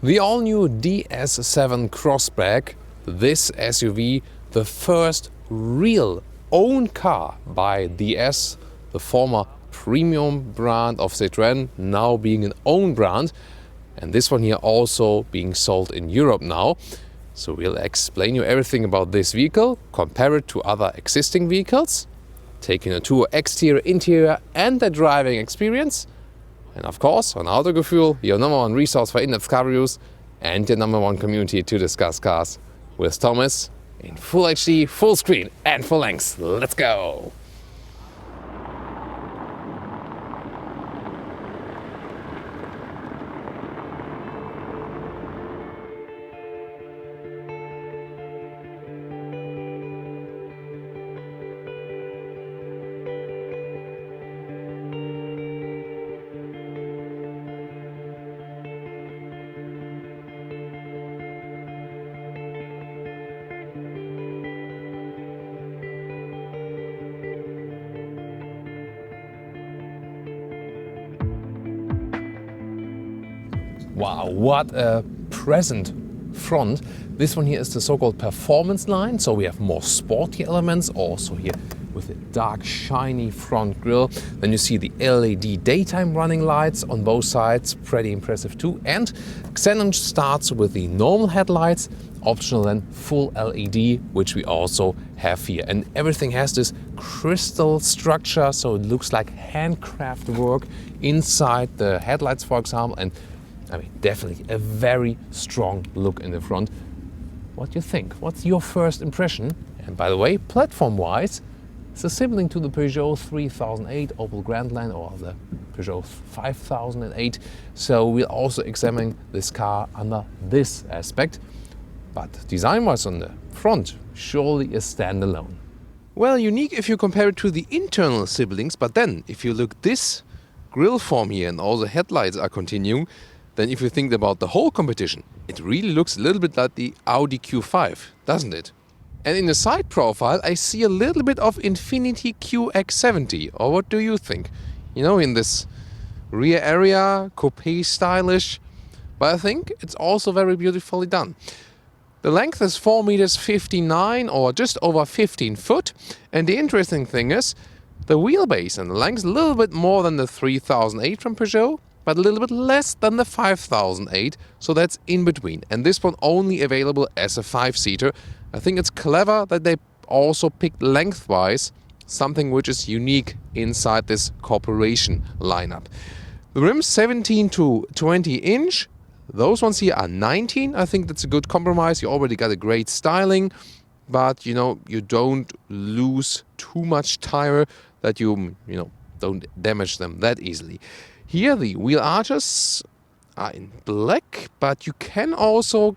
The all-new DS7 Crossback, this SUV, the first real own car by DS, the former premium brand of Citroën, now being an own brand. And this one here also being sold in Europe now. So we'll explain you everything about this vehicle, compare it to other existing vehicles, taking a tour exterior, interior and the driving experience. And of course, on Autogefühl, your number one resource for in-depth car reviews and your number one community to discuss cars with Thomas in full HD, full screen and full length. Let's go! Wow, what a present front. This one here is the so-called performance line, so we have more sporty elements, also here with a dark shiny front grille. Then you see the LED daytime running lights on both sides, pretty impressive too. And Xenon starts with the normal headlights, optional then full LED, which we also have here. And everything has this crystal structure, so it looks like handcraft work inside the headlights, for example. And I mean, definitely a very strong look in the front. What do you think? What's your first impression? And by the way, platform-wise, it's a sibling to the Peugeot 3008 Opel Grandland or the Peugeot 5008. So we'll also examine this car under this aspect. But design-wise on the front, surely a standalone. Well, unique if you compare it to the internal siblings, but then if you look this grille form here and all the headlights are continuing, then if you think about the whole competition, it really looks a little bit like the Audi Q5, doesn't it? And in the side profile, I see a little bit of Infiniti QX70, or what do you think? You know, in this rear area, coupe stylish, but I think it's also very beautifully done. The length is 4.59 meters or just over 15 foot, and the interesting thing is, the wheelbase and the length is a little bit more than the 3008 from Peugeot, but a little bit less than the 5008, so that's in between. And this one only available as a 5-seater. I think it's clever that they also picked lengthwise something which is unique inside this corporation lineup. The rims 17 to 20 inch. Those ones here are 19. I think that's a good compromise. You already got a great styling, but you know, you don't lose too much tire that you don't damage them that easily. Here the wheel arches are in black, but you can also,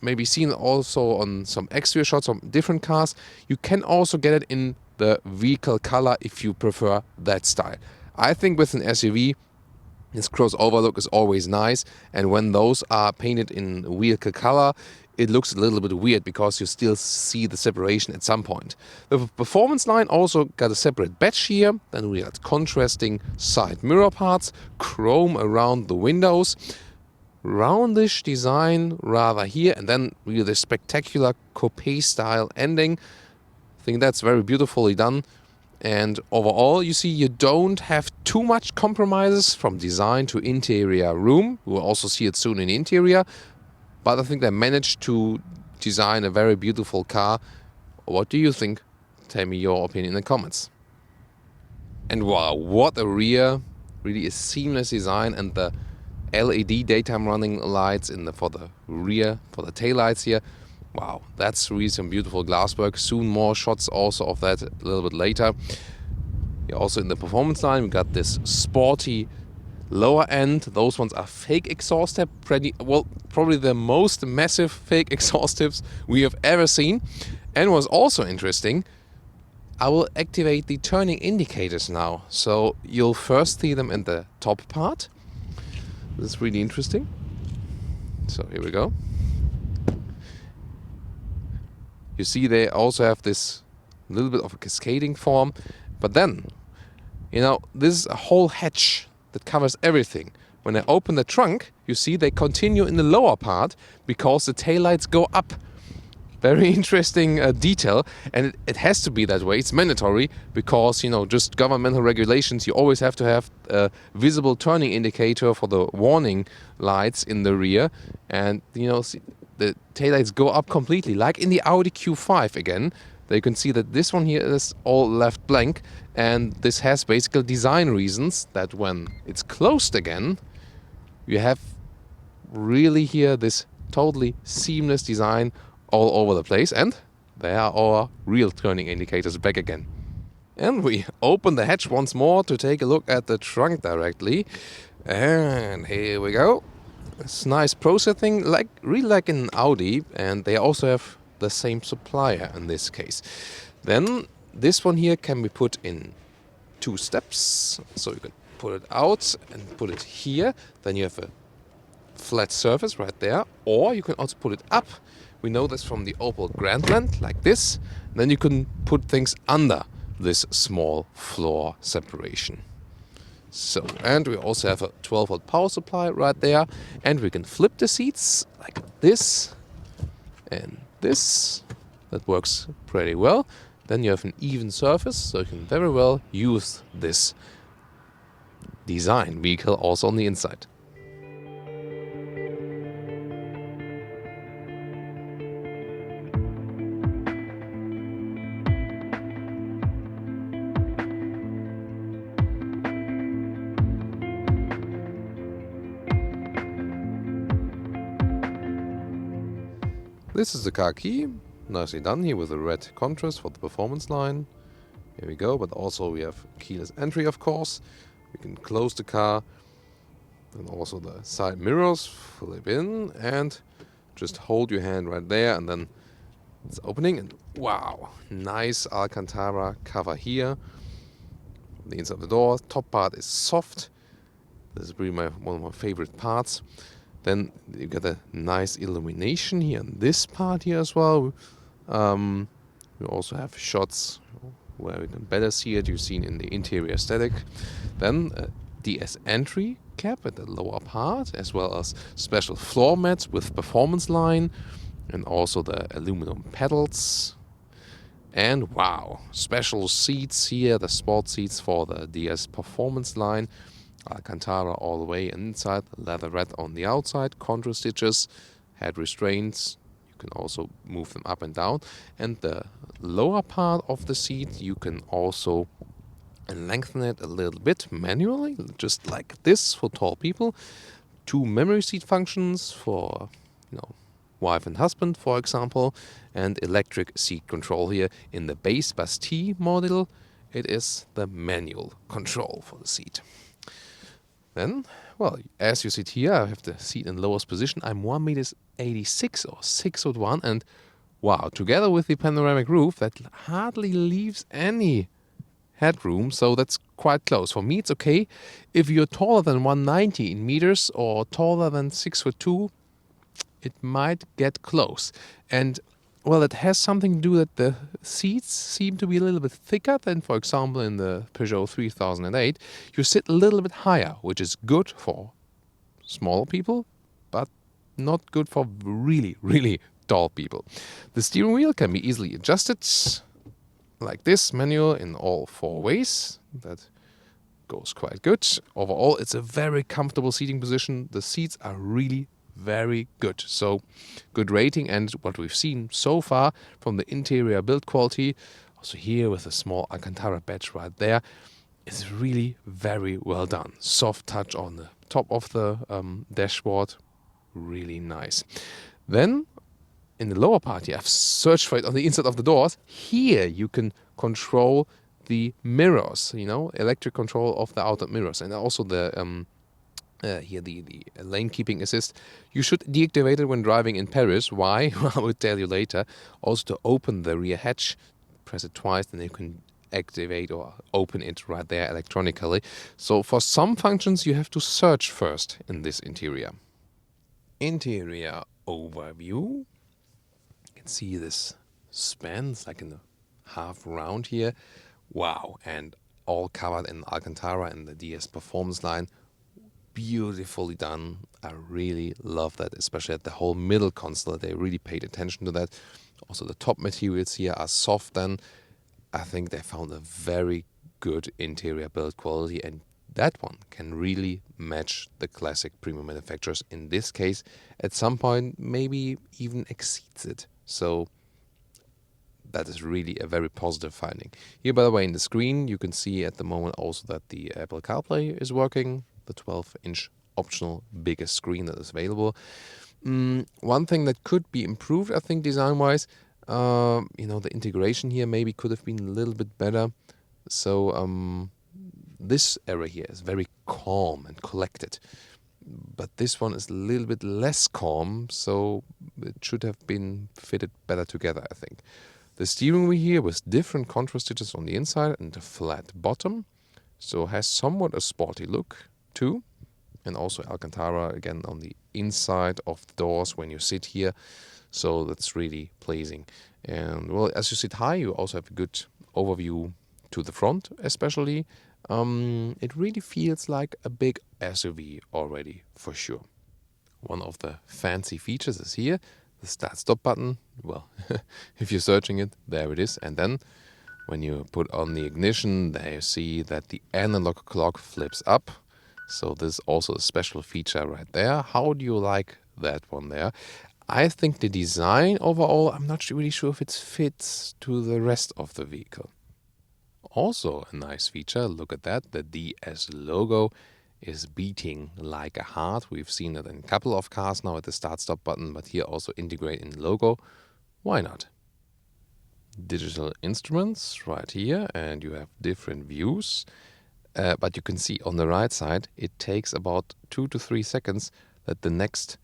maybe seen also on some exterior shots on different cars, you can also get it in the vehicle color if you prefer that style. I think with an SUV, this crossover look is always nice, and when those are painted in vehicle color, it looks a little bit weird because you still see the separation at some point. The performance line also got a separate badge here. Then we got contrasting side mirror parts, chrome around the windows, roundish design rather here, and then really the spectacular coupe style ending. I think that's very beautifully done. And overall, you see you don't have too much compromises from design to interior room. We'll also see it soon in interior. But I think they managed to design a very beautiful car. What do you think? Tell me your opinion in the comments. And wow, what a rear. Really a seamless design, and the LED daytime running lights for the rear, for the taillights here. Wow, that's really some beautiful glasswork. Soon more shots also of that a little bit later. Here also in the performance line, we got this sporty lower end. Those ones are fake exhaust tip, probably the most massive fake exhaust tips we have ever seen. And what's also interesting, I will activate the turning indicators now. So you'll first see them in the top part. This is really interesting. So here we go. You see they also have this little bit of a cascading form, but then, you know, this is a whole hatch that covers everything. when I open the trunk, you see they continue in the lower part because the taillights go up. Very interesting detail, and it has to be that way. It's mandatory because, you know, just governmental regulations, you always have to have a visible turning indicator for the warning lights in the rear. And, you know, the taillights go up completely, like in the Audi Q5 again. You can see that this one here is all left blank, and this has basically design reasons that when it's closed again, you have really here this totally seamless design all over the place, and there are our real turning indicators back again. And we open the hatch once more to take a look at the trunk directly, and here we go. It's nice processing, really like in an Audi, and they also have the same supplier in this case. Then this one here can be put in 2 steps, so you can pull it out and put it here, then you have a flat surface right there, or you can also pull it up. We know this from the Opel Grandland, like this. Then you can put things under this small floor separation. So, and we also have a 12-volt power supply right there, and we can flip the seats like this and this. That works pretty well. Then you have an even surface, so you can very well use this design vehicle also on the inside. This is the car key, nicely done here with the red contrast for the performance line. Here we go, but also we have keyless entry, of course. We can close the car, and also the side mirrors flip in, and just hold your hand right there, and then it's opening, and wow, nice Alcantara cover here. The inside of the door, top part is soft. This is really one of my favorite parts. Then you get a nice illumination here in this part here as well. We also have shots where we can better see it. You've seen in the interior aesthetic. Then a DS entry cap at the lower part, as well as special floor mats with performance line, and also the aluminum pedals. And wow, special seats here, the sport seats for the DS performance line. Alcantara all the way inside, leatherette on the outside, contour stitches, head restraints. You can also move them up and down. And the lower part of the seat, you can also lengthen it a little bit manually, just like this for tall people. 2 memory seat functions for, you know, wife and husband, for example, and electric seat control here. In the base Bastille model, it is the manual control for the seat. Then, well, as you see here, I have the seat in lowest position. I'm 1.86 m or 6'1", and wow, together with the panoramic roof, that hardly leaves any headroom, so that's quite close. For me, it's okay. If you're taller than 190 in meters or taller than 6'2", it might get close. And well, it has something to do that the seats seem to be a little bit thicker than, for example, in the Peugeot 3008. You sit a little bit higher, which is good for small people, but not good for really, really tall people. The steering wheel can be easily adjusted like this, manual in all 4 ways. That goes quite good. Overall, it's a very comfortable seating position. The seats are really very good. So good rating, and what we've seen so far from the interior build quality, also here with a small Alcantara badge right there, is really very well done. Soft touch on the top of the dashboard, really nice. Then in the lower part, I've searched for it on the inside of the doors. Here you can control the mirrors, you know, electric control of the outer mirrors, and also the here the lane keeping assist. You should deactivate it when driving in Paris. Why? Well, I will tell you later. Also, to open the rear hatch, press it twice, then you can activate or open it right there electronically. So for some functions you have to search first in this interior. Interior overview. You can see this span, it's like in the half round here. Wow, and all covered in Alcantara and the DS performance line. beautifully done. I really love that, especially at the whole middle console. They really paid attention to that. Also, the top materials here are soft then. I think they found a very good interior build quality, and that one can really match the classic premium manufacturers. In this case, at some point, maybe even exceeds it. So that is really a very positive finding. Here, by the way, in the screen, you can see at the moment also that the Apple Carplay is working, the 12-inch optional biggest screen that is available. One thing that could be improved, I think, design-wise, the integration here maybe could have been a little bit better. So this area here is very calm and collected, but this one is a little bit less calm, so it should have been fitted better together, I think. The steering wheel here with different control stitches on the inside and a flat bottom, so has somewhat a sporty look too. And also Alcantara again on the inside of the doors when you sit here, so that's really pleasing. And well, as you sit high, you also have a good overview to the front, especially. It really feels like a big SUV already, for sure. One of the fancy features is here, the start-stop button. Well, if you're searching it, there it is. And then when you put on the ignition, there you see that the analog clock flips up. So this is also a special feature right there. How do you like that one there? I think the design overall, I'm not really sure if it fits to the rest of the vehicle. Also a nice feature, look at that, the DS logo is beating like a heart. We've seen it in a couple of cars now at the start-stop button, but here also integrate in the logo. Why not? Digital instruments right here, and you have different views. But you can see on the right side, it takes about 2 to 3 seconds that the next,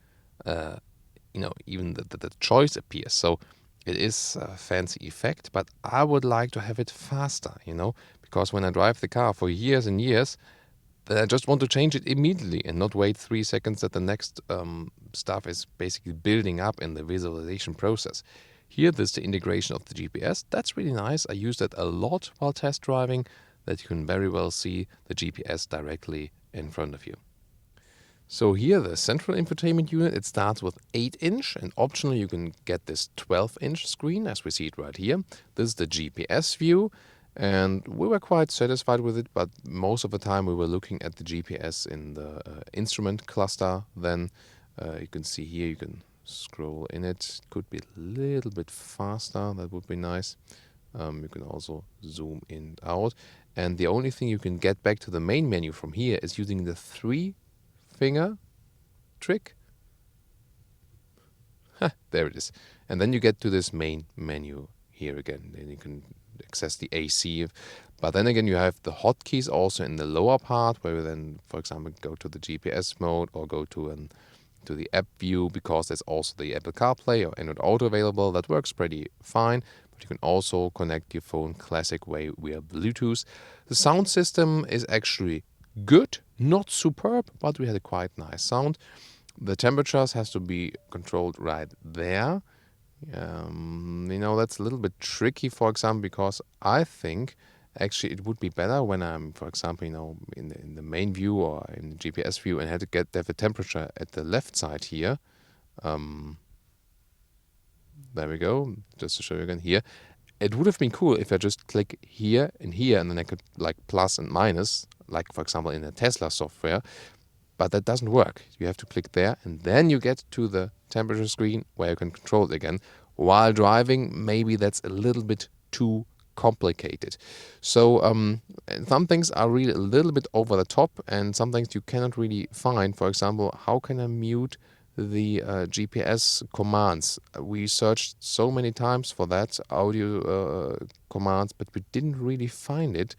even the choice appears. So it is a fancy effect, but I would like to have it faster, because when I drive the car for years and years, then I just want to change it immediately and not wait 3 seconds that the next stuff is basically building up in the visualization process. Here, there's the integration of the GPS. That's really nice. I use that a lot while test driving, that you can very well see the GPS directly in front of you. So here, the central infotainment unit, it starts with 8-inch, and optionally you can get this 12-inch screen, as we see it right here. This is the GPS view, and we were quite satisfied with it, but most of the time we were looking at the GPS in the instrument cluster. Then you can see here, you can scroll in it. Could be a little bit faster, that would be nice. You can also zoom in and out. And the only thing you can get back to the main menu from here is using the 3-finger trick. There it is. And then you get to this main menu here again. Then you can access the AC. But then again, you have the hotkeys also in the lower part, where you then, for example, go to the GPS mode or go to the app view, because there's also the Apple CarPlay or Android Auto available. That works pretty fine. You can also connect your phone classic way via Bluetooth. The sound system is actually good, not superb, but we had a quite nice sound. The temperatures has to be controlled right there. That's a little bit tricky, for example, because I think actually it would be better when I'm, for example, in the main view or in the GPS view, and had to have a temperature at the left side here. There we go, just to show you again here. It would have been cool if I just click here, and then I could like plus and minus, like for example in the Tesla software, but that doesn't work. You have to click there, and then you get to the temperature screen where you can control it again. While driving, maybe that's a little bit too complicated. So some things are really a little bit over the top, and some things you cannot really find. For example, how can I mute the GPS commands? We searched so many times for that audio commands, but we didn't really find it.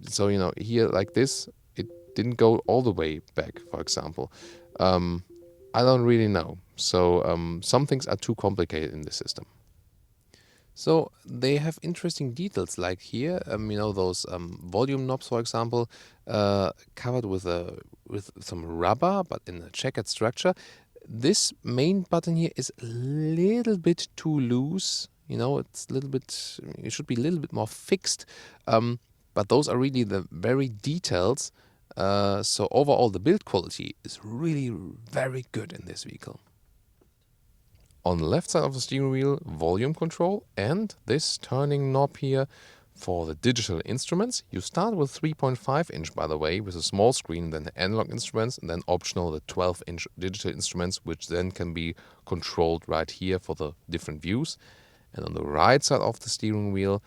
So here like this, it didn't go all the way back, for example. I don't really know. So some things are too complicated in the system. So they have interesting details, like here, those volume knobs, for example, covered with some rubber, but in a checkered structure. This main button here is a little bit too loose. It's a little bit. It should be a little bit more fixed. But those are really the very details So overall the build quality is really very good in this vehicle. On the left side of the steering wheel, volume control and this turning knob here for the digital instruments. You start with 3.5 inch, by the way, with a small screen, then the analog instruments, and then optional the 12-inch digital instruments, which then can be controlled right here for the different views. And on the right side of the steering wheel,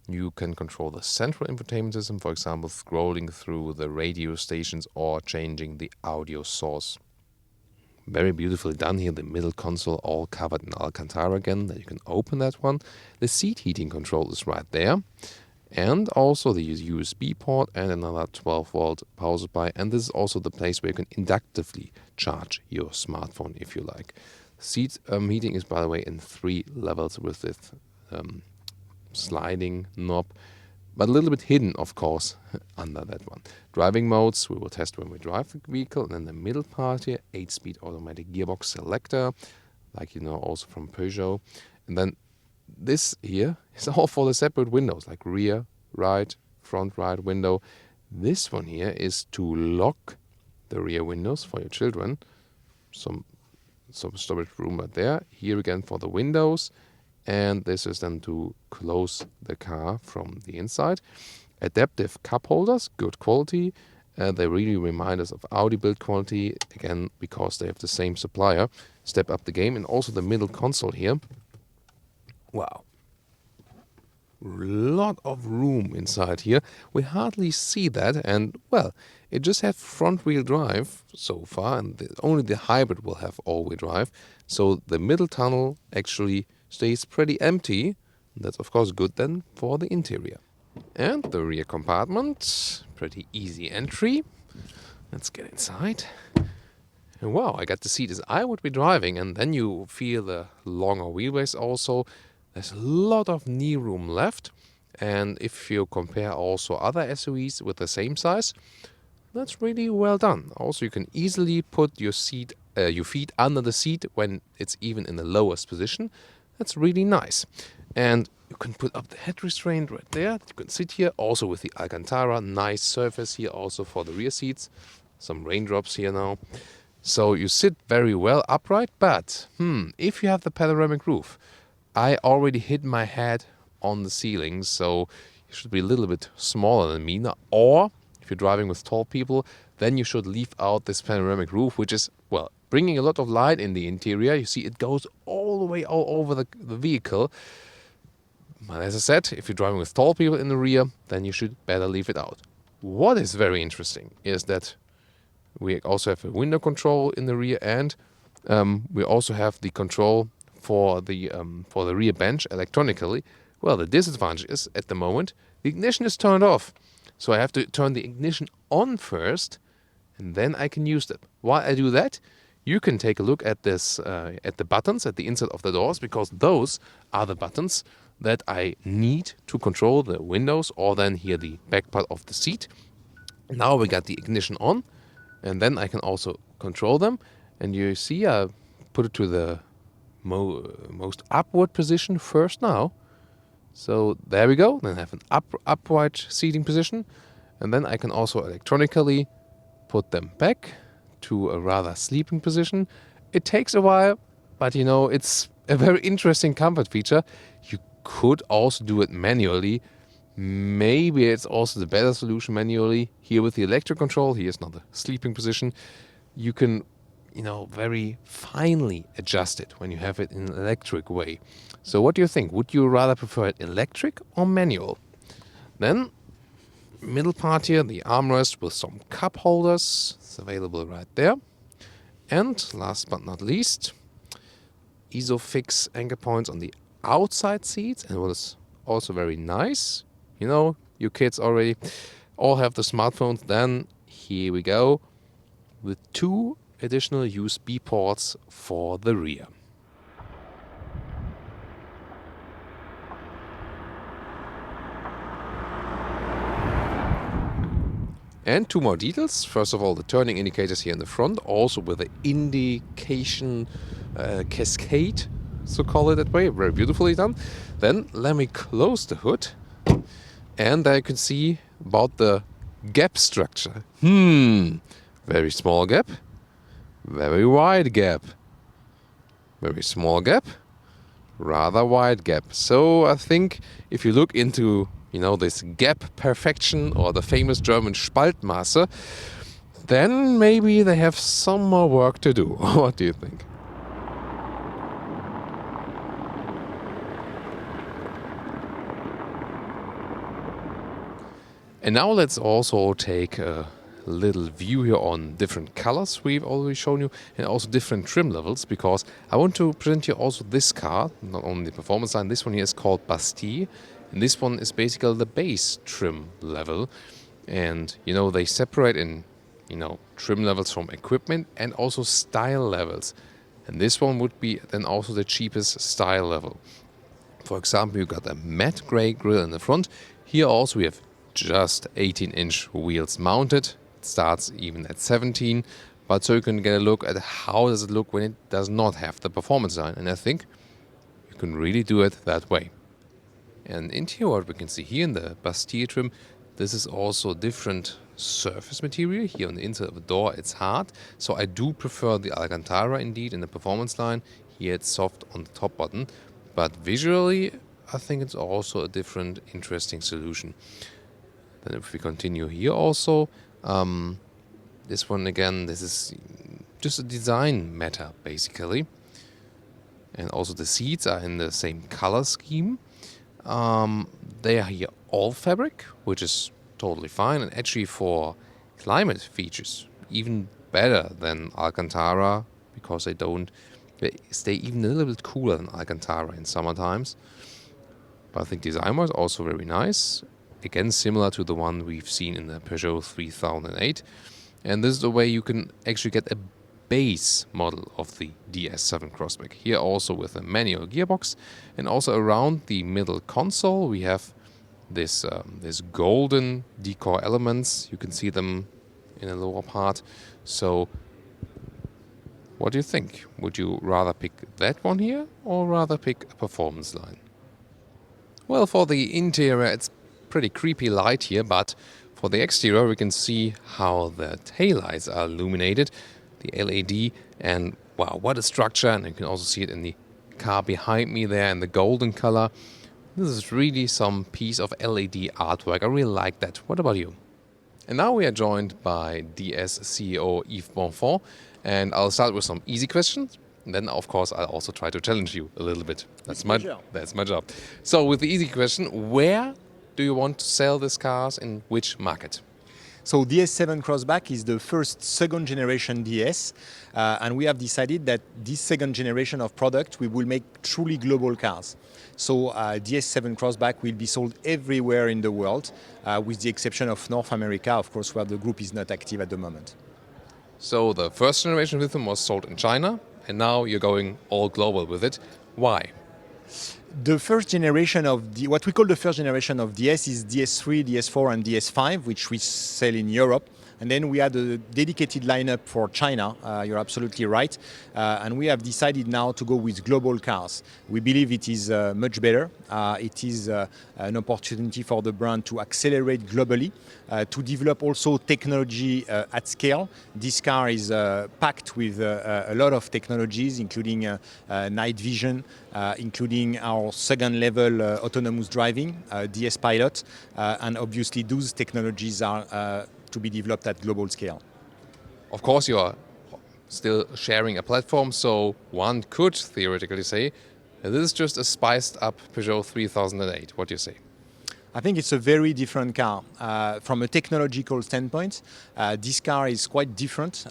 you can control the central infotainment system, for example, scrolling through the radio stations or changing the audio source. Very beautifully done here, the middle console all covered in Alcantara again, that you can open that one. The seat heating control is right there. And also the USB port and another 12-volt power supply. And this is also the place where you can inductively charge your smartphone if you like. Seat heating is, by the way, in 3 levels with this sliding knob, but a little bit hidden, of course, under that one. Driving modes, we will test when we drive the vehicle. And then the middle part here, 8-speed automatic gearbox selector, like you know also from Peugeot. And then this here is all for the separate windows, like rear, right, front right window. This one here is to lock the rear windows for your children. Some storage room right there. Here again for the windows. And this is then to close the car from the inside. Adaptive cup holders, good quality. They really remind us of Audi build quality, again, because they have the same supplier. Step up the game. And also the middle console here. Wow. Lot of room inside here. We hardly see that. And, well, it just has front-wheel drive so far. And only the hybrid will have all-wheel drive. So the middle tunnel actually stays pretty empty. That's of course good then for the interior. And the rear compartment, pretty easy entry. Let's get inside. And wow, I got the seat as I would be driving, and then you feel the longer wheelbase also. There's a lot of knee room left, and if you compare also other SUVs with the same size, that's really well done. Also, you can easily put your feet under the seat when it's even in the lowest position. That's really nice. And you can put up the head restraint right there. You can sit here also with the Alcantara. Nice surface here also for the rear seats. Some raindrops here now. So you sit very well upright. But if you have the panoramic roof, I already hit my head on the ceiling. So you should be a little bit smaller than me. Or if you're driving with tall people, then you should leave out this panoramic roof, which is, well, bringing a lot of light in the interior. You see it goes all the way all over the vehicle. But as I said, if you're driving with tall people in the rear, then you should better leave it out. What is very interesting is that we also have a window control in the rear, and we also have the control for the rear bench electronically. Well, the disadvantage is at the moment the ignition is turned off. So I have to turn the ignition on first, and then I can use it. While I do that, you can take a look at this, at the buttons at the inside of the doors, because those are the buttons that I need to control the windows, or then here the back part of the seat. Now we got the ignition on, and then I can also control them. And you see I put it to the most upward position first now. So there we go. Then I have an upright seating position, and then I can also electronically put them back to a rather sleeping position. It takes a while, but you know, it's a very interesting comfort feature. You could also do it manually. Maybe it's also the better solution manually. Here with the electric control, here's not the sleeping position. You can, you know, very finely adjust it when you have it in an electric way. So what do you think? Would you rather prefer it electric or manual? Then, middle part here, the armrest with some cup holders. It's available right there. And last but not least, ISOFIX anchor points on the outside seats. And what is also very nice, you know, you kids already all have the smartphones. Then here we go with 2 additional USB ports for the rear. And 2 more details. First of all, the turning indicators here in the front, also with the indication cascade, so call it that way. Very beautifully done. Then let me close the hood, and there you can see about the Gap structure. Very small gap, very wide gap, very small gap, rather wide gap. So I think if you look into, this gap perfection or the famous German Spaltmaße, then maybe they have some more work to do. What do you think? And now let's also take a little view here on different colors we've already shown you and also different trim levels, because I want to present you also this car, not only the performance line. This one here is called Bastille, and this one is basically the base trim level. And they separate in trim levels from equipment and also style levels, and this one would be then also the cheapest style level. For example, you got a matte gray grille in the front. Here also we have just 18-inch wheels mounted. It starts even at 17, but so you can get a look at how does it look when it does not have the performance line, and I think you can really do it that way. And into here, what we can see here in the Bastille trim, this is also different surface material. Here on the inside of the door it's hard, so I do prefer the Alcantara indeed in the performance line. Here it's soft on the top button, but visually I think it's also a different interesting solution. Then if we continue here also, this one again, this is just a design matter basically. And also the seats are in the same color scheme. They are here all fabric, which is totally fine, and actually for climate features even better than Alcantara, because they stay even a little bit cooler than Alcantara in summer times. But I think design-wise also very nice. Again, similar to the one we've seen in the Peugeot 3008. And this is the way you can actually get a base model of the DS7 Crossback. Here also with a manual gearbox, and also around the middle console we have this golden decor elements. You can see them in the lower part. So what do you think? Would you rather pick that one here or rather pick a performance line? Well, for the interior it's pretty creepy light here, but for the exterior we can see how the taillights are illuminated, the LED, and wow, what a structure. And you can also see it in the car behind me there in the golden color. This is really some piece of LED artwork. I really like that. What about you? And now we are joined by DS CEO Yves Bonfont, and I'll start with some easy questions. And then, of course, I'll also try to challenge you a little bit. That's my job. So with the easy question, where do you want to sell these cars, in which market? So DS7 Crossback is the first second generation DS, and we have decided that this second generation of product we will make truly global cars. So DS7 Crossback will be sold everywhere in the world, with the exception of North America, of course, where the group is not active at the moment. So the first generation with them was sold in China, and now you're going all global with it. Why? The first generation of what we call the first generation of DS is DS3, DS4 and DS5, which we sell in Europe. And then we had a dedicated lineup for China, you're absolutely right. And we have decided now to go with global cars. We believe it is much better. It is an opportunity for the brand to accelerate globally, to develop also technology at scale. This car is packed with a lot of technologies, including night vision, including our second level autonomous driving, DS Pilot, and obviously those technologies are to be developed at global scale. Of course, you are still sharing a platform, so one could theoretically say this is just a spiced up Peugeot 3008. What do you say? I think it's a very different car. From a technological standpoint, this car is quite different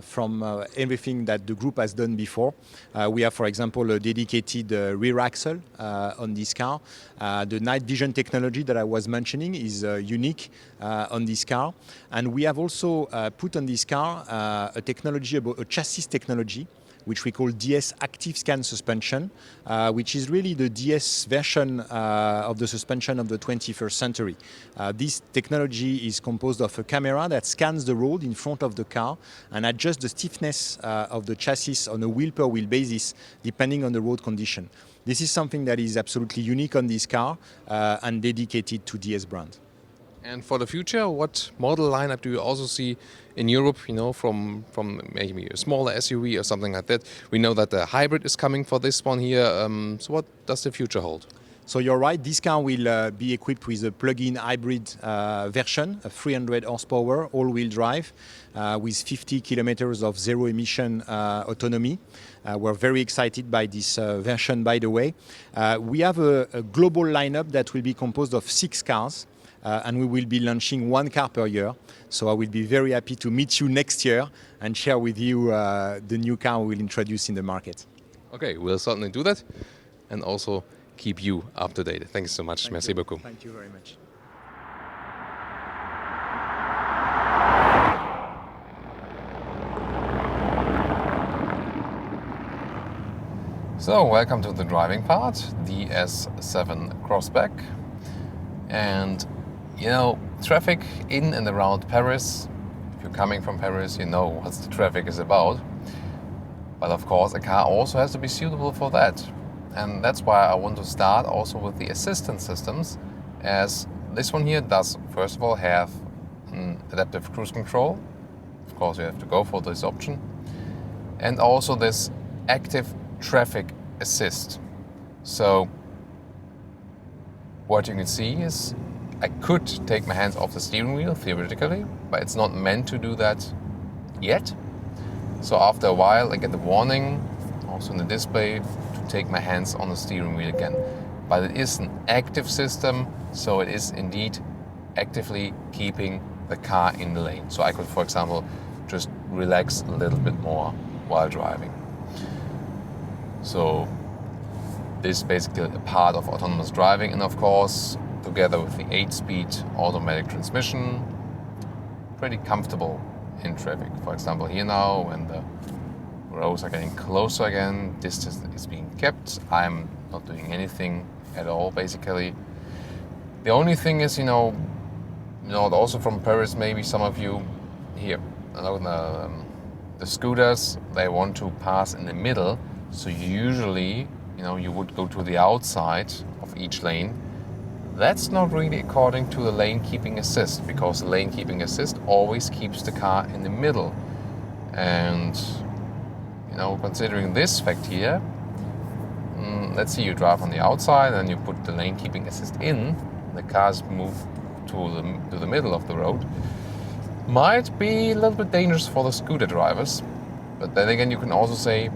from everything that the group has done before. We have, for example, a dedicated rear axle on this car. The night vision technology that I was mentioning is unique on this car. And we have also put on this car a technology, a chassis technology, which we call DS Active Scan Suspension, which is really the DS version of the suspension of the 21st century. This technology is composed of a camera that scans the road in front of the car and adjusts the stiffness of the chassis on a wheel-per-wheel basis, depending on the road condition. This is something that is absolutely unique on this car and dedicated to DS brand. And for the future, what model lineup do you also see in Europe, from maybe a smaller SUV or something like that? We know that the hybrid is coming for this one here. So what does the future hold? So you're right, this car will be equipped with a plug-in hybrid version, a 300 horsepower, all-wheel drive, with 50 kilometers of zero-emission autonomy. We're very excited by this version, by the way. We have a global lineup that will be composed of 6 cars, and we will be launching 1 car per year. So I will be very happy to meet you next year and share with you the new car we will introduce in the market. Okay, we'll certainly do that, and also keep you up to date. Thanks so much. Merci beaucoup. Thank you very much. So, welcome to the driving part, DS7 Crossback. And, traffic in and around Paris, if you're coming from Paris, you know what the traffic is about. But of course, a car also has to be suitable for that. And that's why I want to start also with the assistance systems, as this one here does, first of all, have an adaptive cruise control. Of course, you have to go for this option. And also this active traffic assist. So what you can see is I could take my hands off the steering wheel, theoretically, but it's not meant to do that yet. So after a while, I get the warning, also in the display, to take my hands on the steering wheel again. But it is an active system, so it is indeed actively keeping the car in the lane. So I could, for example, just relax a little bit more while driving. So this is basically a part of autonomous driving, and of course, together with the 8-speed automatic transmission, pretty comfortable in traffic. For example, here now, when the roads are getting closer again, distance is being kept. I'm not doing anything at all, basically. The only thing is, also from Paris, maybe some of you here, the scooters, they want to pass in the middle. So usually, you would go to the outside of each lane. That's not really according to the lane keeping assist, because the lane keeping assist always keeps the car in the middle. And, considering this fact here, let's say you drive on the outside and you put the lane keeping assist in, the cars move to the middle of the road. Might be a little bit dangerous for the scooter drivers, but then again, you can also say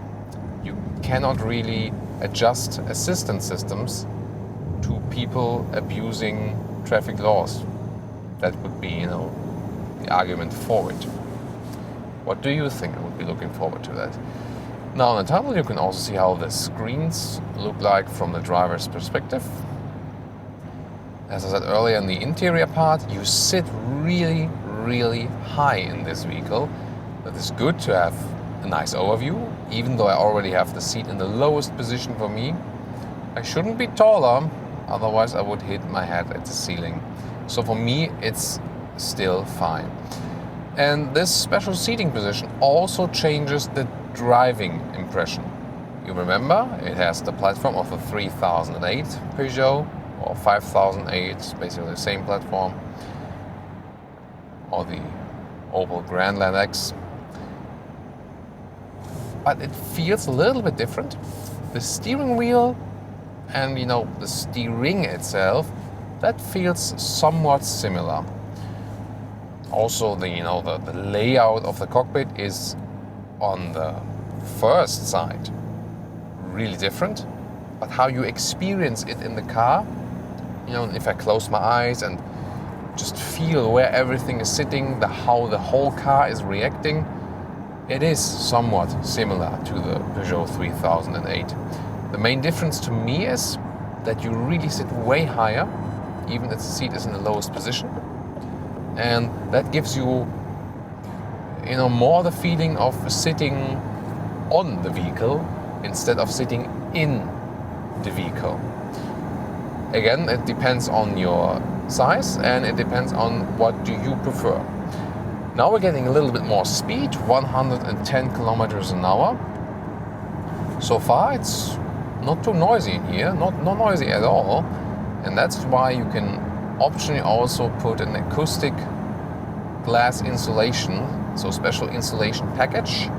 you cannot really adjust assistance systems to people abusing traffic laws. That would be, the argument for it. What do you think? I would be looking forward to that. Now on the tunnel, you can also see how the screens look like from the driver's perspective. As I said earlier, in the interior part, you sit really, really high in this vehicle. That is good to have a nice overview, even though I already have the seat in the lowest position for me. I shouldn't be taller, otherwise I would hit my head at the ceiling. So for me, it's still fine. And this special seating position also changes the driving impression. You remember, it has the platform of a 3008 Peugeot, or 5008, basically the same platform, or the Opel Grandland X. But it feels a little bit different. The steering wheel and the steering itself, that feels somewhat similar. Also, the layout of the cockpit is on the first side really different, but how you experience it in the car, if I close my eyes and just feel where everything is sitting, how the whole car is reacting, it is somewhat similar to the Peugeot 3008. The main difference to me is that you really sit way higher, even if the seat is in the lowest position. And that gives you, more the feeling of sitting on the vehicle instead of sitting in the vehicle. Again, it depends on your size and it depends on what do you prefer. Now we're getting a little bit more speed, 110 kilometers an hour. So far it's not too noisy in here, not noisy at all. And that's why you can optionally also put an acoustic glass insulation, so special insulation package.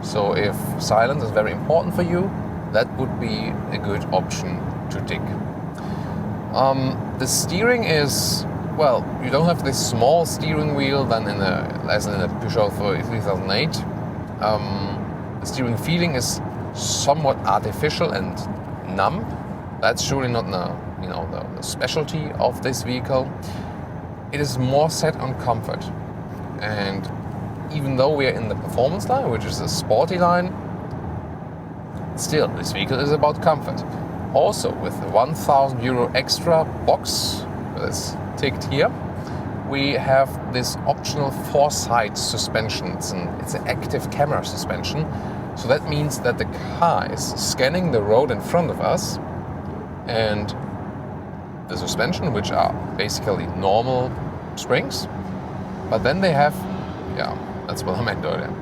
So if silence is very important for you, that would be a good option to dig. The steering is, well, you don't have this small steering wheel than as in a Peugeot 3008. The steering feeling is somewhat artificial and numb. That's surely not the specialty of this vehicle. It is more set on comfort. And even though we are in the performance line, which is a sporty line, still this vehicle is about comfort. Also with the €1,000 extra box that's ticked here, we have this optional four-side suspension. It's an active camera suspension. So that means that the car is scanning the road in front of us, and the suspension, which are basically normal springs, but then they have, that's what I meant earlier.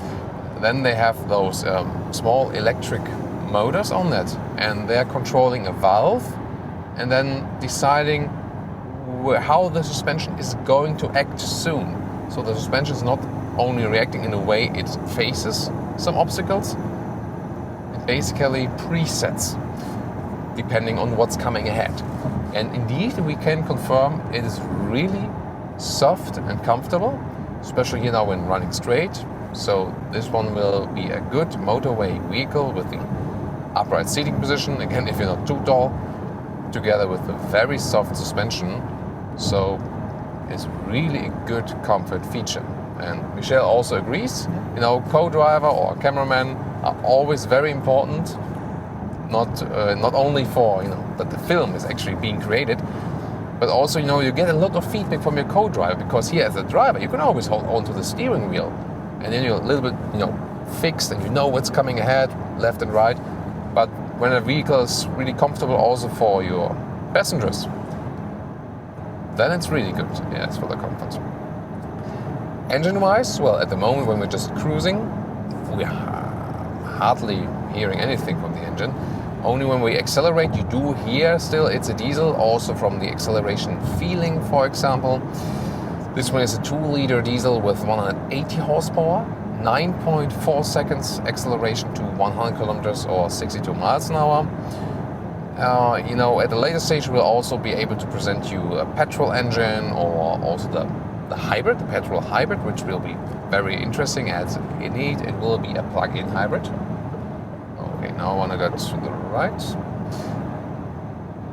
Then they have those small electric motors on that, and they're controlling a valve and then deciding how the suspension is going to act soon. So the suspension is not only reacting in the way it faces some obstacles, it basically presets depending on what's coming ahead. And indeed, we can confirm it is really soft and comfortable, especially here now when running straight. So this one will be a good motorway vehicle with the upright seating position, again if you're not too tall, together with the very soft suspension. So it's really a good comfort feature. And Michel also agrees, co-driver or cameraman are always very important, not only for that the film is actually being created, but also you get a lot of feedback from your co-driver, because here as a driver you can always hold on to the steering wheel, and then you're a little bit fixed and you know what's coming ahead, left and right. But when a vehicle is really comfortable also for your passengers, then it's really good. Yes, for the comfort. Engine-wise, well, at the moment when we're just cruising, we are hardly hearing anything from the engine. Only when we accelerate, you do hear still it's a diesel, also from the acceleration feeling, for example. This one is a 2-liter diesel with 180 horsepower, 9.4 seconds acceleration to 100 kilometers or 62 miles an hour. At a later stage, we'll also be able to present you a petrol engine, or also the hybrid, the petrol hybrid, which will be very interesting, as indeed it will be a plug-in hybrid. Okay, now I want to go to the right.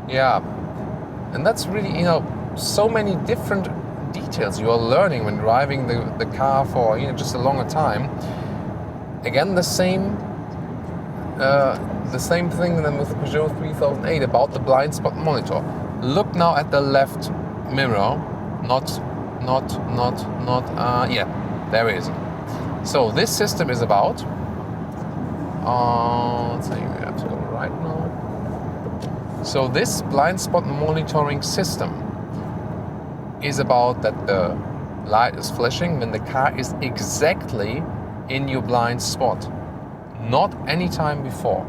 Yeah, and that's really, so many different details you are learning when driving the car for just a longer time. Again, the same thing than with the Peugeot 3008 about the blind spot monitor. Look now at the left mirror. There it is. So this system is about, let's see, we have to go right now. So this blind spot monitoring system is about that the light is flashing when the car is exactly in your blind spot, not any time before.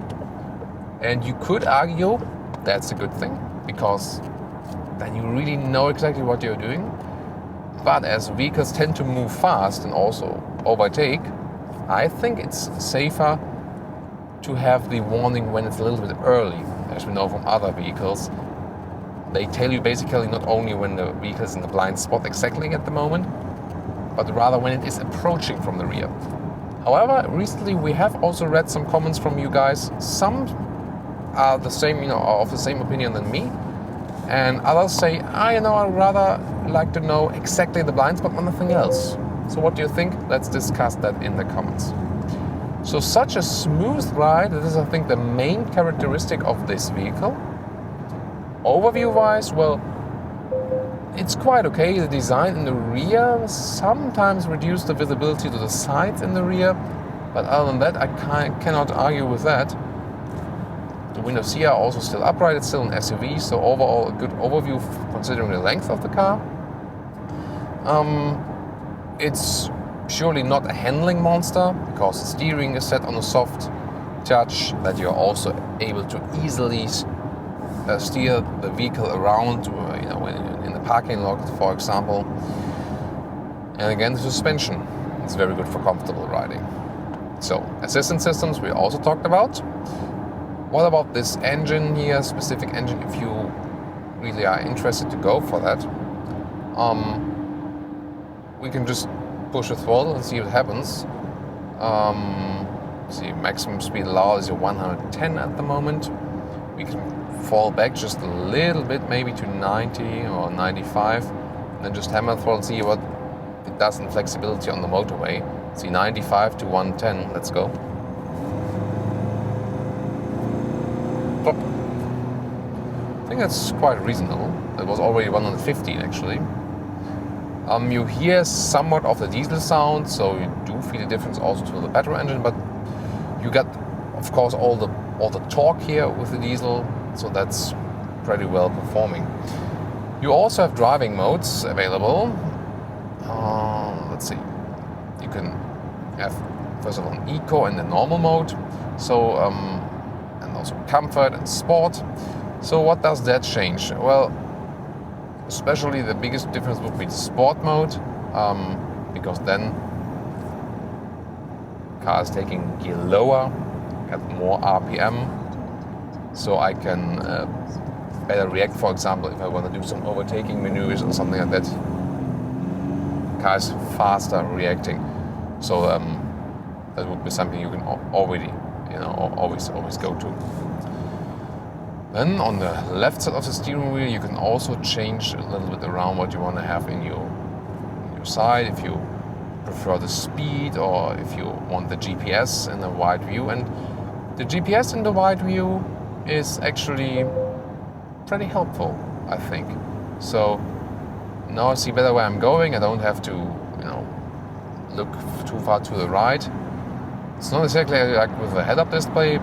And you could argue that's a good thing, because then you really know exactly what you're doing. But as vehicles tend to move fast and also overtake, I think it's safer to have the warning when it's a little bit early. As we know from other vehicles, they tell you basically not only when the vehicle is in the blind spot exactly at the moment, but rather when it is approaching from the rear. However, recently we have also read some comments from you guys. Some are the same, are of the same opinion than me, and others say, I'd rather like to know exactly the blind spot and nothing else. So what do you think? Let's discuss that in the comments. So such a smooth ride, that is, I think, the main characteristic of this vehicle. Overview-wise, well, it's quite okay. The design in the rear sometimes reduces the visibility to the sides in the rear, but other than that, I cannot argue with that. The windows here are also still upright. It's still an SUV, so overall a good overview considering the length of the car. It's surely not a handling monster, because the steering is set on a soft touch that you're also able to easily steer the vehicle around, in the parking lot, for example. And again, the suspension is very good for comfortable riding. So, assistance systems we also talked about. What about this engine here, specific engine, if you really are interested to go for that? We can just push the throttle and see what happens. See, maximum speed allowed is 110 at the moment. We can fall back just a little bit, maybe to 90 or 95, and then just hammer the throttle and see what it does in flexibility on the motorway. See, 95 to 110, let's go. Plop. I think that's quite reasonable. That was already 115 actually. You hear somewhat of the diesel sound, so you do feel the difference also to the petrol engine, but you get, of course, all the torque here with the diesel, so that's pretty well performing. You also have driving modes available. Let's see. You can have, first of all, an eco and the normal mode, so and also comfort and sport. So what does that change? Well, especially the biggest difference would be the sport mode, because then car is taking gear lower, got more RPM, so I can better react. For example, if I want to do some overtaking maneuvers or something like that, car is faster reacting. So that would be something you can already, always go to. Then on the left side of the steering wheel, you can also change a little bit around what you want to have in your side, if you prefer the speed or if you want the GPS in the wide view. And the GPS in the wide view is actually pretty helpful, I think. So now I see better where I'm going. I don't have to, look too far to the right. It's not exactly like with a head-up display,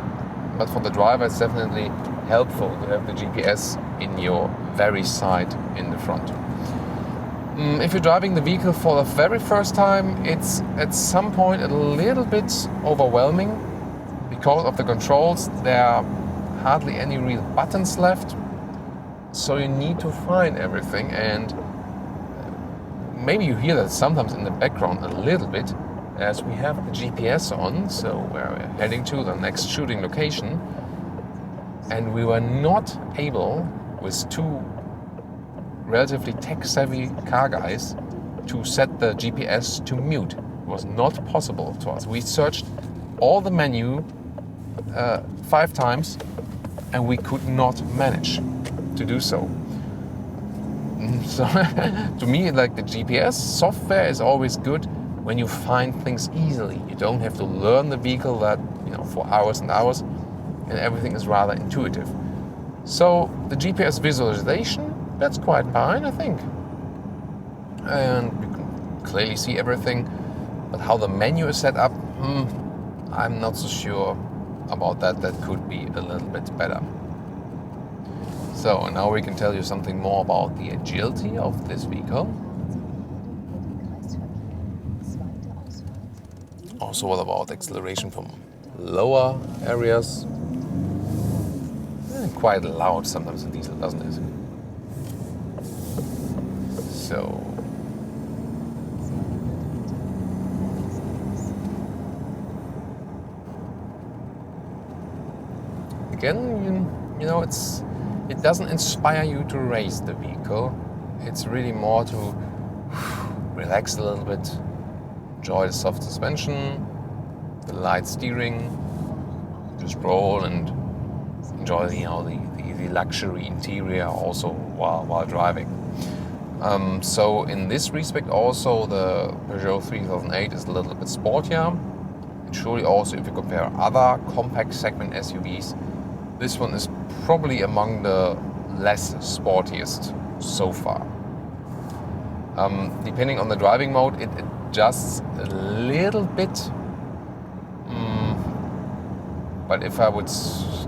but for the driver it's definitely helpful to have the GPS in your very side in the front. If you're driving the vehicle for the very first time, it's at some point a little bit overwhelming because of the controls. There are hardly any real buttons left, so you need to find everything, and maybe you hear that sometimes in the background a little bit as we have the GPS on, so we're heading to the next shooting location. And we were not able, with two relatively tech-savvy car guys, to set the GPS to mute. It was not possible to us. We searched all the menu 5 times, and we could not manage to do so. So, to me, like, the GPS software is always good when you find things easily. You don't have to learn the vehicle that for hours and hours. And everything is rather intuitive. So the GPS visualization, that's quite fine, I think. And you can clearly see everything. But how the menu is set up, I'm not so sure about that. That could be a little bit better. So now we can tell you something more about the agility of this vehicle. Also, what about acceleration from lower areas? Quite loud sometimes in diesel, doesn't it? So again, it doesn't inspire you to race the vehicle. It's really more to relax a little bit, enjoy the soft suspension, the light steering, just roll and enjoy the luxury interior also while driving. So in this respect also the Peugeot 3008 is a little bit sportier. And surely also if you compare other compact segment SUVs, this one is probably among the less sportiest so far. Depending on the driving mode, it adjusts a little bit. But if I would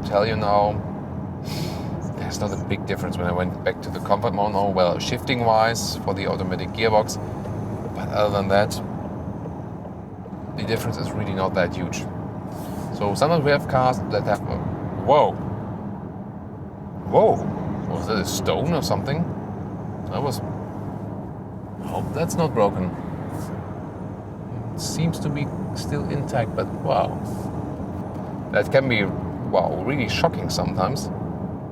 tell you now, there's not a big difference when I went back to the comfort mode now. Well, shifting wise for the automatic gearbox, but other than that, the difference is really not that huge. So sometimes we have cars that have whoa, was that a stone or something? Hope that's not broken. It seems to be still intact, but wow. That can be, wow, really shocking sometimes.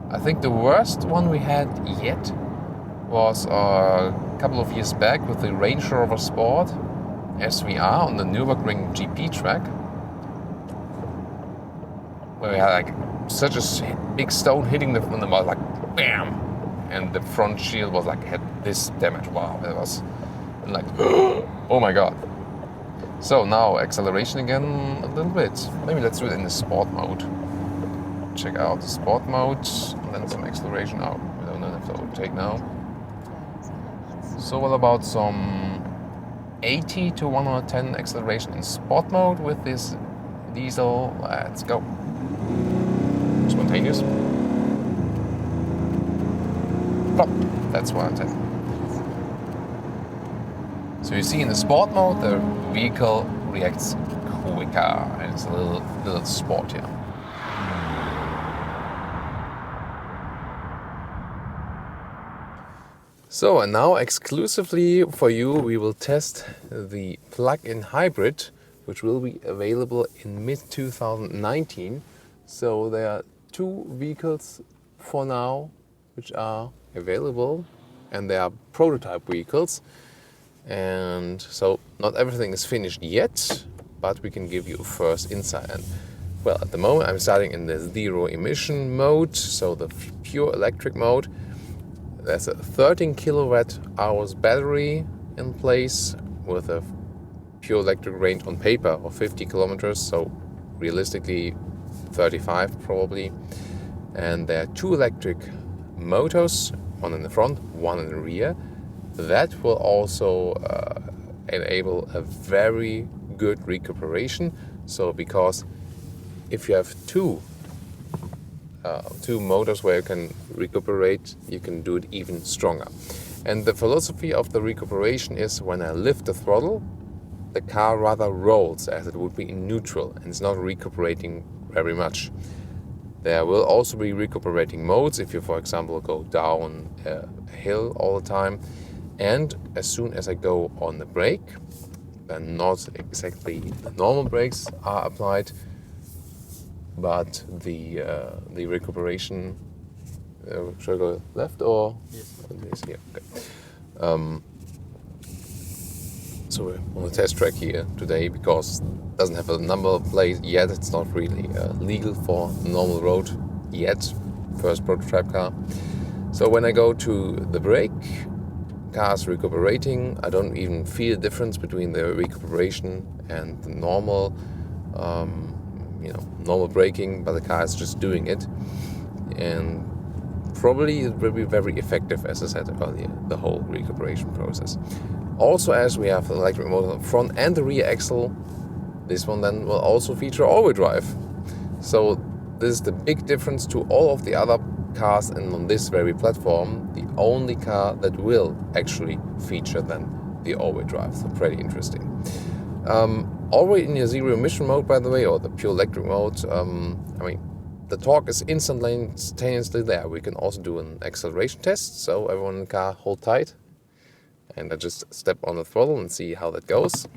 I think the worst one we had yet was a couple of years back with the Range Rover Sport SVR on the Nürburgring GP track, where we had like such a big stone hitting the mouth, like bam, and the front shield was like had this damage. Wow, it was like oh my god. So now acceleration again a little bit. Maybe let's do it in the sport mode. Check out the sport mode and then some acceleration. Oh, we don't have to overtake now. So what about some 80 to 110 acceleration in sport mode with this diesel? Let's go. Spontaneous. Plop. That's 110. So you see in the sport mode the vehicle reacts quicker and it's a little sportier. So, and now exclusively for you we will test the plug-in hybrid, which will be available in mid-2019. So there are 2 vehicles for now which are available, and they are prototype vehicles. And so not everything is finished yet, but we can give you a first insight. And well, at the moment I'm starting in the zero emission mode, so the pure electric mode. There's a 13 kilowatt hours battery in place with a pure electric range on paper of 50 kilometers, so realistically 35 probably. And there are 2 electric motors, one in the front, one in the rear. That will also enable a very good recuperation. So because if you have two motors where you can recuperate, you can do it even stronger. And the philosophy of the recuperation is when I lift the throttle, the car rather rolls as it would be in neutral and it's not recuperating very much. There will also be recuperating modes if you, for example, go down a hill all the time. And as soon as I go on the brake, then not exactly the normal brakes are applied, but the recuperation. Should I go left or? Yes. Here. Okay. So we're on the test track here today because it doesn't have a number plate yet. It's not really legal for normal road yet. First prototype car. So when I go to the brake, car's recuperating. I don't even feel the difference between the recuperation and the normal, normal braking, but the car is just doing it. And probably it will be very effective, as I said earlier, the whole recuperation process. Also, as we have the electric motor on the front and the rear axle, this one then will also feature all-wheel drive. So this is the big difference to all of the other cars, and on this very platform, the only car that will actually feature then the all-wheel drive. So pretty interesting. Already in your zero emission mode, by the way, or the pure electric mode, the torque is instantaneously there. We can also do an acceleration test. So everyone in the car, hold tight. And I just step on the throttle and see how that goes.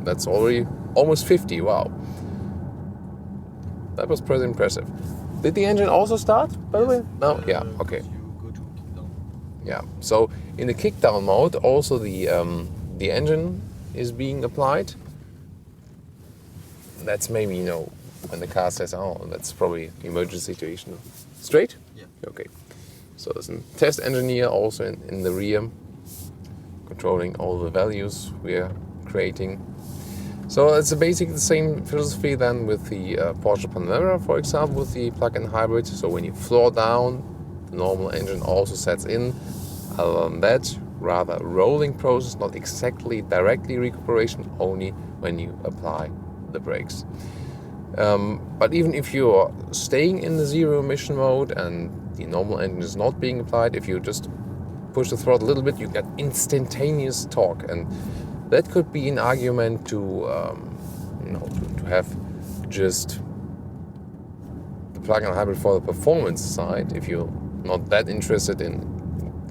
That's already almost 50, wow. That was pretty impressive. Did the engine also start, by the way? No? Yeah, okay. Yeah, so in the kickdown mode, also the engine is being applied. That's maybe, when the car says, oh, that's probably emergency situation. Straight? Yeah. Okay. So there's a test engineer also in the rear, controlling all the values we are creating. So it's basically the same philosophy than with the Porsche Panamera, for example, with the plug-in hybrid. So when you floor down, the normal engine also sets in. Other than that, rather rolling process, not exactly directly recuperation, only when you apply the brakes. But even if you're staying in the zero emission mode and the normal engine is not being applied, if you just push the throttle a little bit, you get instantaneous torque, and that could be an argument to have just the plug-in hybrid for the performance side. If you not that interested in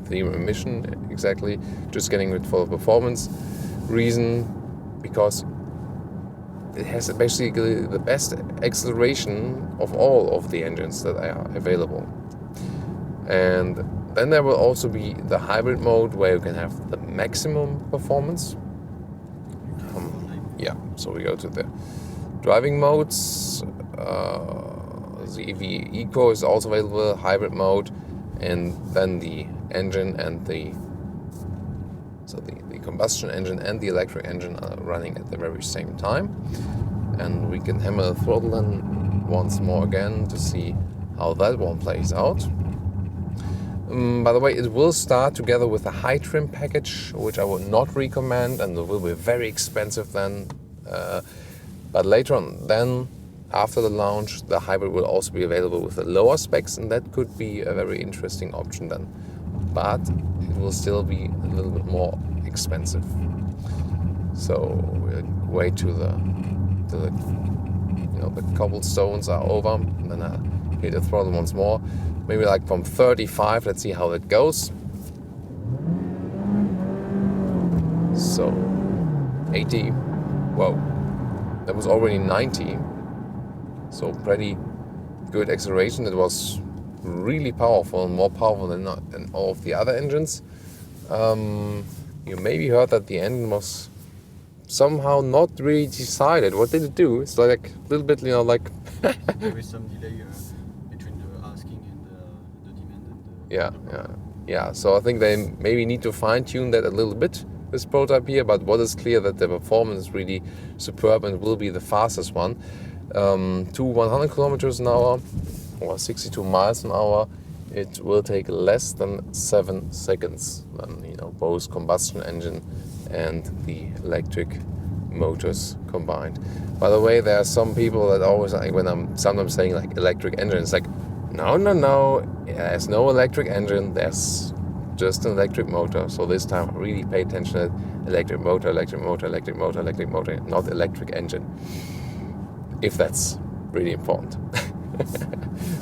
the emission exactly, just getting it for the performance reason, because it has basically the best acceleration of all of the engines that are available. And then there will also be the hybrid mode where you can have the maximum performance. So we go to the driving modes. The EV Eco is also available, hybrid mode, and then the engine and the combustion engine and the electric engine are running at the very same time. And we can hammer the throttle then once more again to see how that one plays out. By the way, it will start together with a high trim package, which I would not recommend, and it will be very expensive then. But later on, then after the launch, the hybrid will also be available with the lower specs, and that could be a very interesting option then. But it will still be a little bit more expensive. So we'll wait till the cobblestones are over, and then I hit the throttle once more. Maybe like from 35. Let's see how it goes. So 80. Whoa, that was already 90. So pretty good acceleration. It was really powerful, more powerful than all of the other engines. You maybe heard that the engine was somehow not really decided. What did it do? It's like a little bit, like... There is some delay between the asking and the demand. And Yeah. So I think they maybe need to fine-tune that a little bit, this prototype here, but what is clear that the performance is really superb and will be the fastest one. To 100 kilometers an hour or 62 miles an hour, it will take less than 7 seconds than both combustion engine and the electric motors combined. By the way, there are some people that always, when I'm sometimes saying like electric engine, it's like, no, there's no electric engine, there's just an electric motor. So this time really pay attention to electric motor, not electric engine, if that's really important.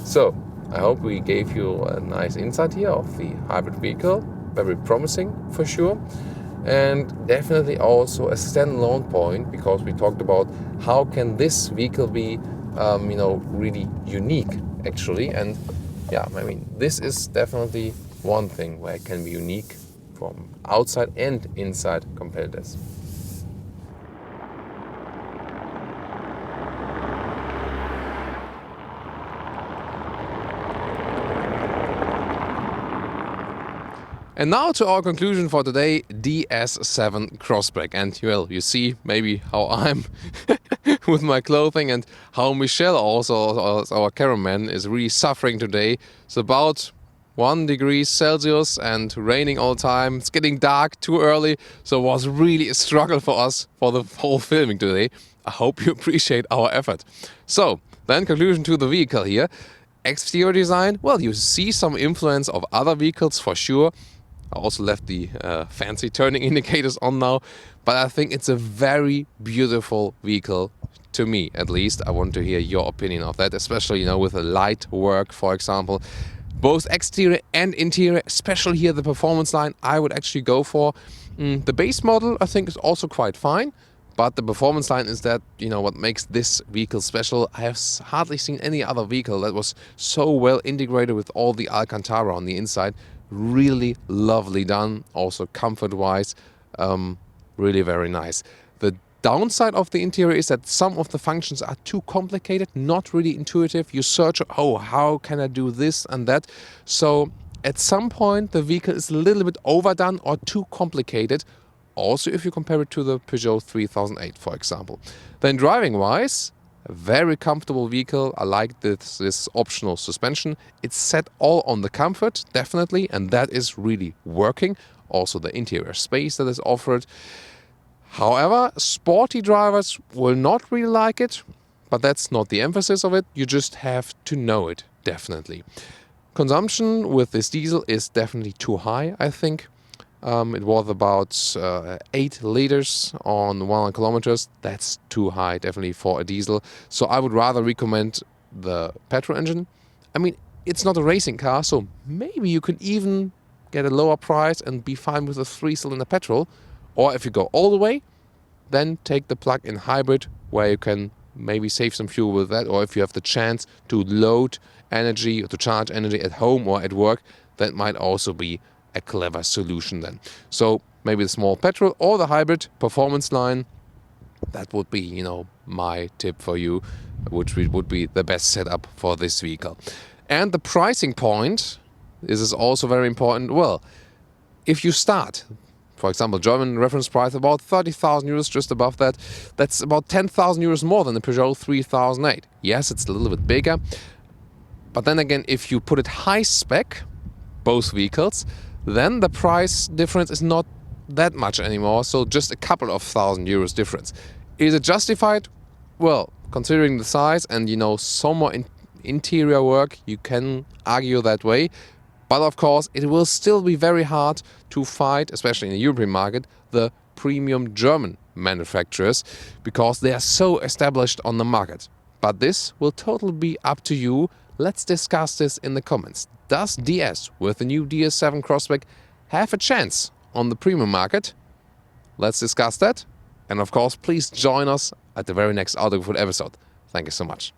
So I hope we gave you a nice insight here of the hybrid vehicle. Very promising for sure, and definitely also a standalone point, because we talked about how can this vehicle be really unique actually. And this is definitely one thing where it can be unique from outside and inside competitors. And now to our conclusion for today, DS7 Crossback. And well, you see maybe how I'm with my clothing, and how Michel also, as our cameraman, is really suffering today. It's about 1 degree Celsius and raining all the time. It's getting dark too early, so it was really a struggle for us for the whole filming today. I hope you appreciate our effort. So, then conclusion to the vehicle here. Exterior design, well, you see some influence of other vehicles for sure. I also left the fancy turning indicators on now, but I think it's a very beautiful vehicle, to me at least. I want to hear your opinion of that, especially with the light work, for example. Both exterior and interior, especially here the performance line, I would actually go for. The base model I think is also quite fine, but the performance line is that, what makes this vehicle special. I have hardly seen any other vehicle that was so well integrated with all the Alcantara on the inside. Really lovely done, also comfort-wise, really very nice. The downside of the interior is that some of the functions are too complicated, not really intuitive. You search, how can I do this and that? So at some point the vehicle is a little bit overdone or too complicated. Also if you compare it to the Peugeot 3008, for example. Then driving-wise, a very comfortable vehicle. I like this optional suspension. It's set all on the comfort, definitely, and that is really working. Also the interior space that is offered. However, sporty drivers will not really like it, but that's not the emphasis of it. You just have to know it, definitely. Consumption with this diesel is definitely too high, I think. It was about 8 liters on 100 kilometers. That's too high, definitely, for a diesel. So I would rather recommend the petrol engine. it's not a racing car, so maybe you can even get a lower price and be fine with a 3-cylinder petrol. Or if you go all the way, then take the plug-in hybrid, where you can maybe save some fuel with that. Or if you have the chance to load energy or to charge energy at home or at work, that might also be a clever solution then. So maybe the small petrol or the hybrid performance line, that would be, you know, my tip for you, which would be the best setup for this vehicle. And the pricing point, this is also very important. Well, if you start, for example, German reference price about 30,000 euros, just above that, that's about 10,000 euros more than the Peugeot 3008. Yes, it's a little bit bigger, but then again, if you put it high spec, both vehicles, then the price difference is not that much anymore, so just a couple of thousand euros difference. Is it justified? Well, considering the size and, you know, some more interior work, you can argue that way. But of course, it will still be very hard to fight, especially in the European market, the premium German manufacturers, because they are so established on the market. But this will totally be up to you. Let's discuss this in the comments. Does DS with the new DS7 Crossback have a chance on the premium market? Let's discuss that. And of course, please join us at the very next Autogefühl episode. Thank you so much.